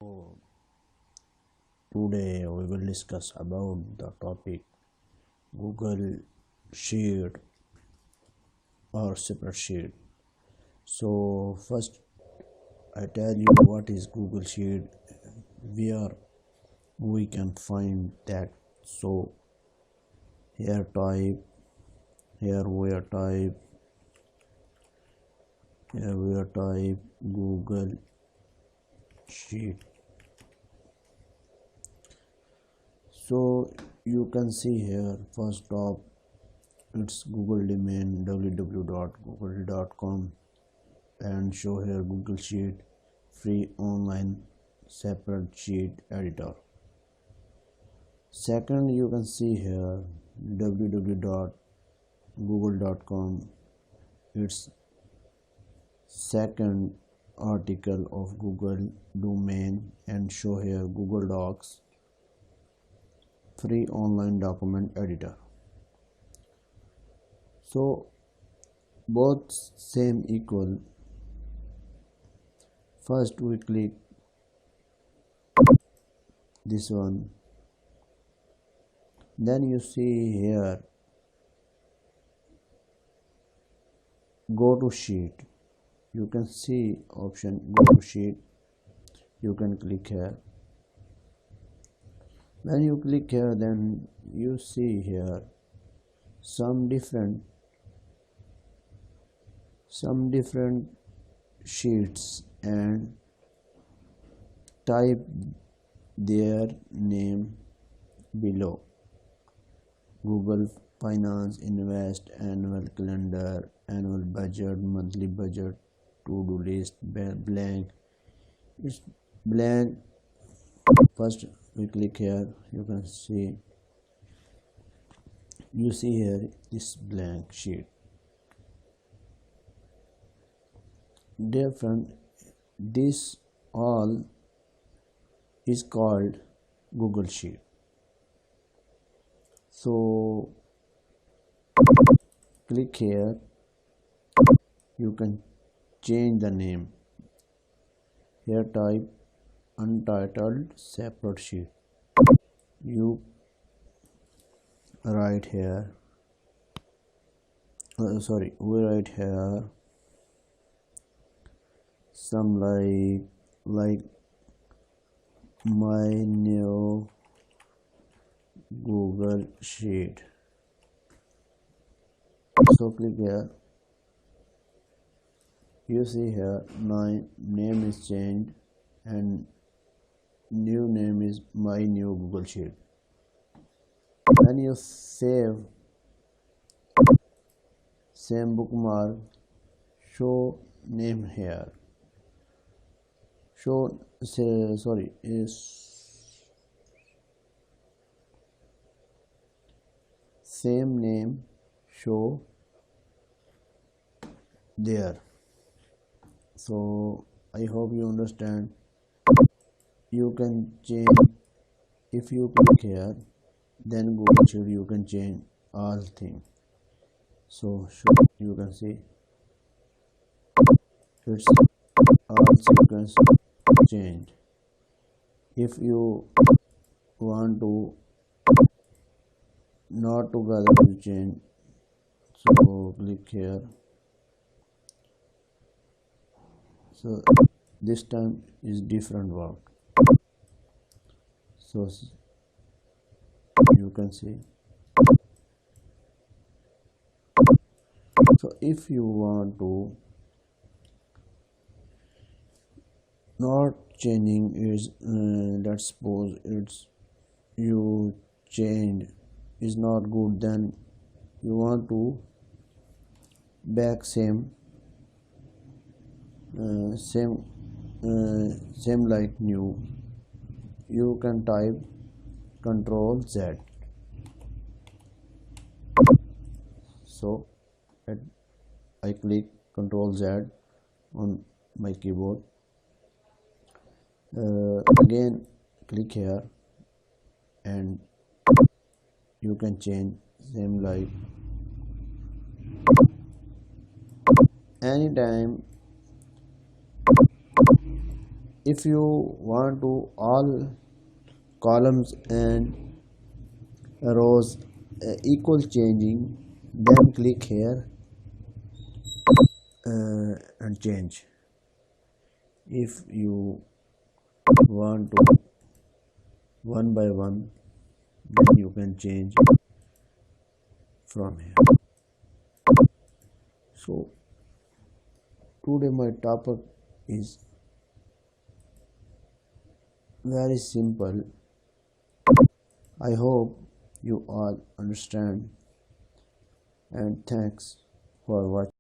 So today we will discuss about the topic Google Sheet or Spreadsheet. So first I tell you what is Google Sheet, where we can find that. So here type, here we type, here we type Google Sheet. So you can see here first top it's Google domain www.google.com and show here Google Sheet free online separate sheet editor. Second, you can see here www.google.com, it's second article of Google domain and show here Google Docs free online document editor. So both same equal. First we click this one, then you see here go to sheet, you can see option go to sheet, you can click here. When you click here, then you see here some different sheets and type their name below: Google Finance, Invest, Annual Calendar, Annual Budget, Monthly Budget, To-Do List, blank. It's blank. First we click here, you can see here this blank sheet. Dear friend, this all is called Google Sheet. So click here, you can change the name. Here type untitled separate sheet, you write here we write here some like my new Google Sheet. So click here, you see here my name is changed and new name is my new Google Sheet. When you save, same bookmark, show name here, same name show there. So I hope you understand. You can change, if you click here, then Google Sheet you can change all things. So you can see it's all sequence changed. If you want to not together you change, so click here. So this time is different work. So you can see. So if you want to not changing is let's suppose it's you changed is not good, then you want to back same like new, you can type Control Z. So I click Control Z on my keyboard. Again click here and you can change same like anytime If you want to all columns and rows equal changing, then click here and change. If you want to one by one, then you can change from here. So today my topic is very simple. I hope you all understand, and thanks for watching.